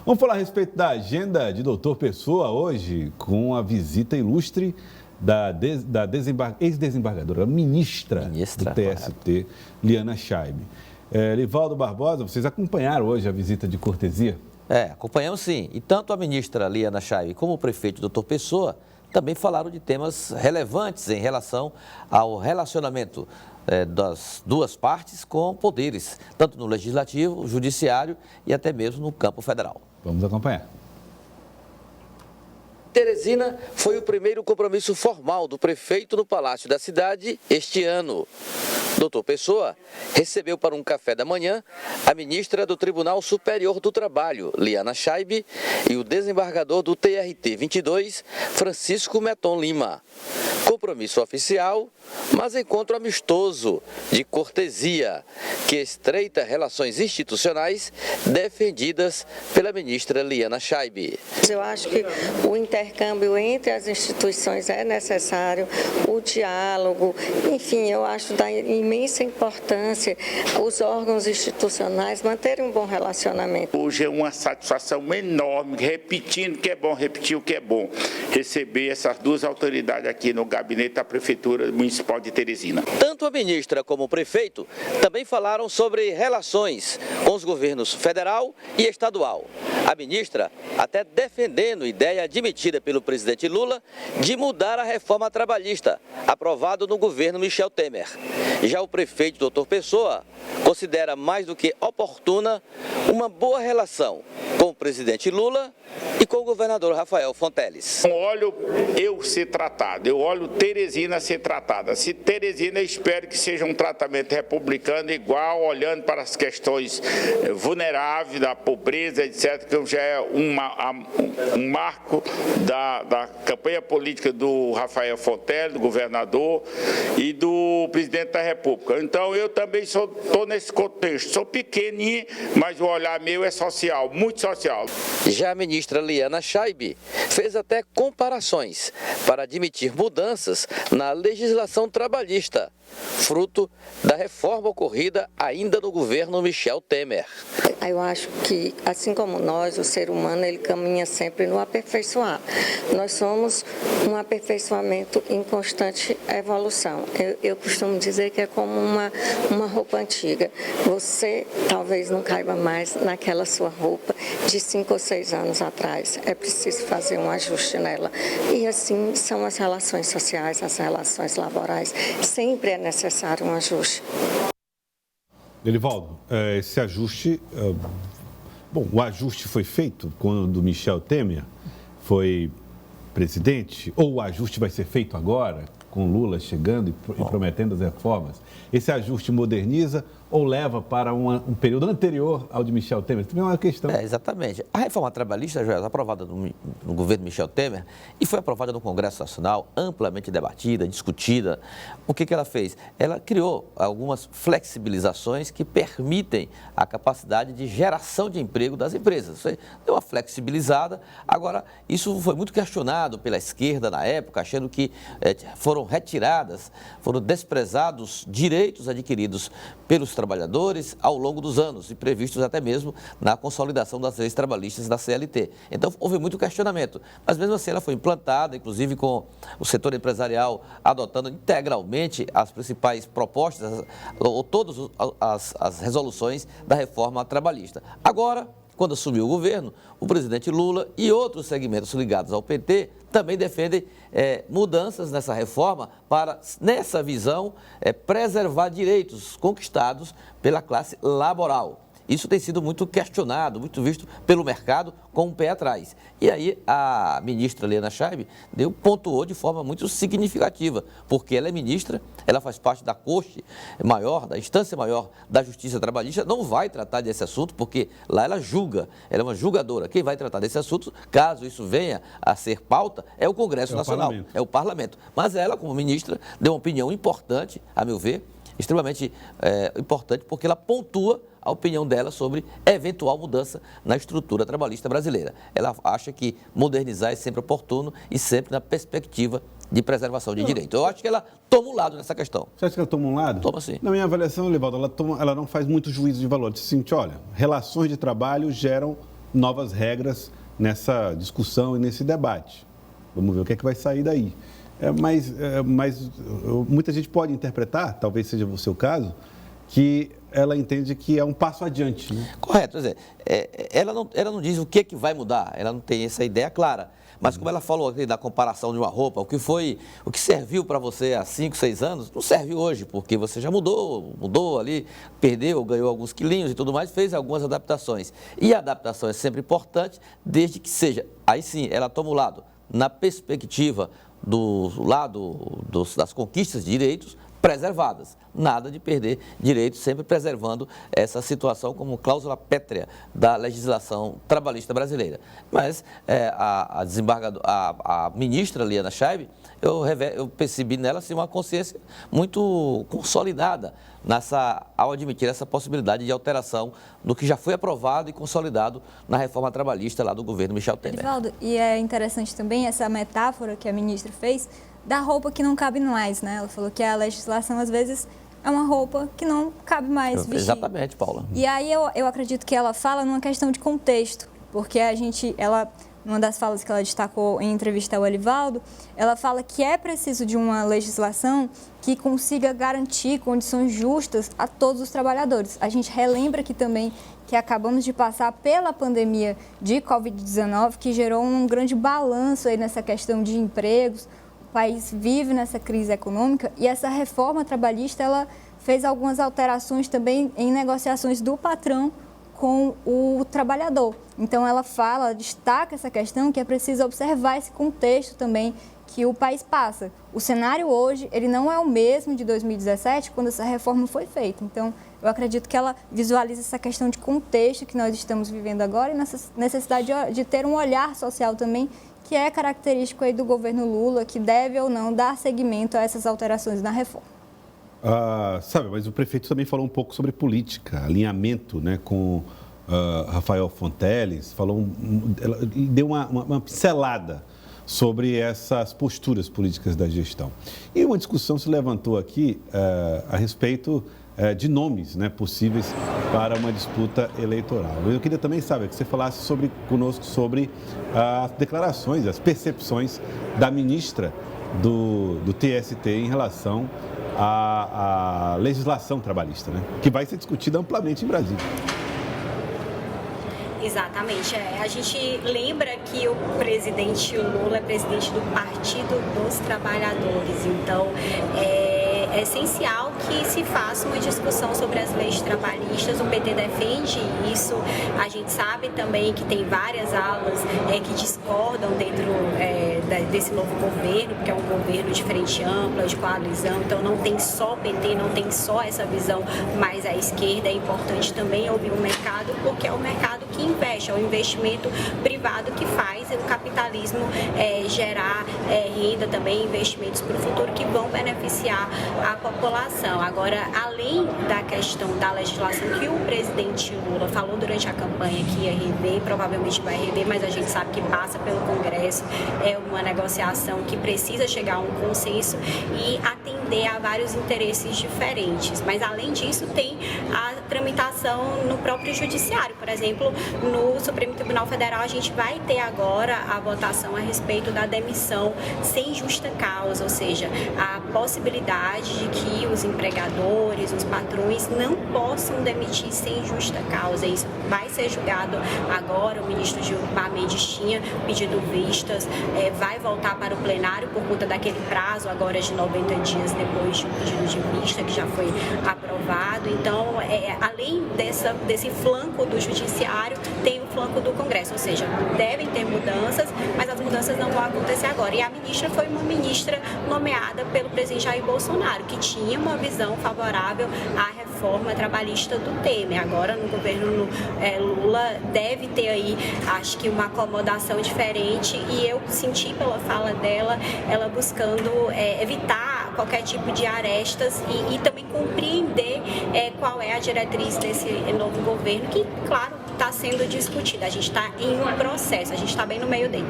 Vamos falar a respeito da agenda de doutor Pessoa hoje, com a visita ilustre da ex-desembargadora, ministra do TST, Liana Schaibe. Livaldo Barbosa, vocês acompanharam hoje a visita de cortesia? Acompanhamos sim. E tanto a ministra Liana Schaibe como o prefeito doutor Pessoa também falaram de temas relevantes em relação ao relacionamento das duas partes com poderes, tanto no legislativo, judiciário e até mesmo no campo federal. Vamos acompanhar. Teresina foi o primeiro compromisso formal do prefeito no Palácio da Cidade este ano. Doutor Pessoa recebeu para um café da manhã a ministra do Tribunal Superior do Trabalho, Liana Schaibe, e o desembargador do TRT 22, Francisco Meton Lima. Compromisso oficial, mas encontro amistoso, de cortesia, que estreita relações institucionais defendidas pela ministra Liana Schaibe. Eu acho que o intercâmbio entre as instituições é necessário, o diálogo, enfim, eu acho da imensa importância os órgãos institucionais manterem um bom relacionamento. Hoje é uma satisfação enorme, repetindo que é bom, repetir o que é bom, receber essas duas autoridades aqui no gabinete da Prefeitura Municipal de Teresina. Tanto a ministra como o prefeito também falaram sobre relações com os governos federal e estadual. A ministra até defendendo a ideia admitida pelo presidente Lula de mudar a reforma trabalhista, aprovado no governo Michel Temer. Já o prefeito doutor Pessoa considera mais do que oportuna uma boa relação com o presidente Lula e com o governador Rafael Fonteles. Não olho eu ser tratado, eu olho Teresina ser tratada. Se Teresina, eu espero que seja um tratamento republicano igual, olhando para as questões vulneráveis, da pobreza, etc., que já é um marco da campanha política do Rafael Fonteles, do governador e do presidente da República. Então, eu também estou nesse contexto. Sou pequenininho, mas o olhar meu é social, muito social. Já a ministra Liana Schaibe fez até comparações para admitir mudanças na legislação trabalhista, fruto da reforma ocorrida ainda no governo Michel Temer. Eu acho que, assim como nós, o ser humano, ele caminha sempre no aperfeiçoar. Nós somos um aperfeiçoamento em constante evolução. Eu costumo dizer que é como uma roupa antiga. Você talvez não caiba mais naquela sua roupa de 5 ou 6 anos atrás. É preciso fazer um ajuste nela. E assim são as relações sociais, as relações laborais. Sempre é necessário um ajuste. Elivaldo, esse ajuste, o ajuste foi feito quando Michel Temer foi presidente, ou o ajuste vai ser feito agora, com Lula chegando e prometendo as reformas? Esse ajuste moderniza ou leva para um período anterior ao de Michel Temer? Também é uma questão. Exatamente. A reforma trabalhista já é aprovada no governo Michel Temer e foi aprovada no Congresso Nacional, amplamente debatida, discutida. O que ela fez? Ela criou algumas flexibilizações que permitem a capacidade de geração de emprego das empresas. Você deu uma flexibilizada. Agora, isso foi muito questionado pela esquerda na época, achando que foram retiradas, foram desprezados direitos adquiridos pelos trabalhadores ao longo dos anos e previstos até mesmo na consolidação das leis trabalhistas da CLT. Então, houve muito questionamento, mas mesmo assim ela foi implantada, inclusive com o setor empresarial adotando integralmente as principais propostas ou todas as resoluções da reforma trabalhista. Agora, quando assumiu o governo, o presidente Lula e outros segmentos ligados ao PT também defendem mudanças nessa reforma para, nessa visão, preservar direitos conquistados pela classe laboral. Isso tem sido muito questionado, muito visto pelo mercado com um pé atrás. E aí a ministra Liana Schaibe pontuou de forma muito significativa, porque ela é ministra, ela faz parte da corte maior, da instância maior da Justiça Trabalhista, não vai tratar desse assunto, porque lá ela julga, ela é uma julgadora. Quem vai tratar desse assunto, caso isso venha a ser pauta, é o Congresso Nacional, é o Parlamento. Mas ela, como ministra, deu uma opinião importante, a meu ver, extremamente importante, porque ela pontua a opinião dela sobre eventual mudança na estrutura trabalhista brasileira. Ela acha que modernizar é sempre oportuno e sempre na perspectiva de preservação de direito. Eu acho que ela toma um lado nessa questão. Você acha que ela toma um lado? Toma sim. Na minha avaliação, Livaldo, ela não faz muito juízo de valor. Diz assim, olha, relações de trabalho geram novas regras nessa discussão e nesse debate. Vamos ver o que é que vai sair daí. Mas muita gente pode interpretar, talvez seja o seu caso, que ela entende que é um passo adiante. Né? Correto, quer dizer, ela não diz o que vai mudar, ela não tem essa ideia clara. Mas como ela falou aqui da comparação de uma roupa, o que serviu para você há 5, 6 anos, não serve hoje, porque você já mudou ali, perdeu, ganhou alguns quilinhos e tudo mais, fez algumas adaptações. E a adaptação é sempre importante, desde que seja, aí sim, ela toma o lado, na perspectiva das conquistas de direitos preservadas. Nada de perder direitos, sempre preservando essa situação como cláusula pétrea da legislação trabalhista brasileira. Mas a ministra Liana Schaibe, eu percebi nela assim, uma consciência muito consolidada ao admitir essa possibilidade de alteração do que já foi aprovado e consolidado na reforma trabalhista lá do governo Michel Temer. Edivaldo, e é interessante também essa metáfora que a ministra fez da roupa que não cabe mais, né? Ela falou que a legislação, às vezes, é uma roupa que não cabe mais vestir. Exatamente, Paula. E aí eu acredito que ela fala numa questão de contexto, porque numa das falas que ela destacou em entrevista ao Edivaldo, ela fala que é preciso de uma legislação que consiga garantir condições justas a todos os trabalhadores. A gente relembra aqui também que acabamos de passar pela pandemia de Covid-19, que gerou um grande balanço aí nessa questão de empregos. O país vive nessa crise econômica e essa reforma trabalhista, ela fez algumas alterações também em negociações do patrão com o trabalhador. Então, ela destaca essa questão que é preciso observar esse contexto também que o país passa. O cenário hoje, ele não é o mesmo de 2017, quando essa reforma foi feita. Então, eu acredito que ela visualiza essa questão de contexto que nós estamos vivendo agora e nessa necessidade de ter um olhar social também, que é característico aí do governo Lula, que deve ou não dar seguimento a essas alterações na reforma. Mas o prefeito também falou um pouco sobre política, alinhamento, né, com Rafael Fonteles, deu uma pincelada sobre essas posturas políticas da gestão. E uma discussão se levantou aqui a respeito de nomes, né, possíveis para uma disputa eleitoral. Eu queria também, que você falasse conosco sobre as declarações, as percepções da ministra do TST em relação à legislação trabalhista, né, que vai ser discutida amplamente em Brasília. Exatamente. A gente lembra que o presidente Lula é presidente do Partido dos Trabalhadores, então é essencial que se faça uma discussão sobre as leis trabalhistas. O PT defende isso. A gente sabe também que tem várias alas que discordam dentro desse novo governo, porque é um governo de frente ampla, de coalizão, então não tem só PT, não tem só essa visão mais à esquerda. É importante também ouvir o mercado, porque é o mercado que investe, é o investimento privado que faz o capitalismo gerar renda também, investimentos para o futuro que vão beneficiar a população. Agora, além da questão da legislação que o presidente Lula falou durante a campanha que ia rever, provavelmente vai rever, mas a gente sabe que passa pelo Congresso, é uma negociação que precisa chegar a um consenso e atender a vários interesses diferentes. Mas, além disso, tem a tramitação no próprio Judiciário. Por exemplo, no Supremo Tribunal Federal, a gente vai ter agora a votação a respeito da demissão sem justa causa, ou seja, a possibilidade de que os empregadores, os patrões não possam demitir sem justa causa. Isso vai ser julgado agora. O ministro Gilmar Mendes tinha pedido vistas, vai voltar para o plenário por conta daquele prazo agora de 90 dias depois de um pedido de vista que já foi aprovado. Então, além desse flanco do Judiciário, tem o flanco do Congresso, ou seja, devem ter mudanças, mas as mudanças não vão acontecer agora. E a ministra foi uma ministra nomeada pelo presidente Jair Bolsonaro, que tinha uma visão favorável à reforma trabalhista do Temer. Agora, no governo Lula, deve ter aí, acho que uma acomodação diferente, e eu senti pela fala dela, ela buscando evitar qualquer tipo de arestas e também compreender qual é a diretriz desse novo governo, que, claro, está sendo discutida. A gente está em um processo, a gente está bem no meio dele.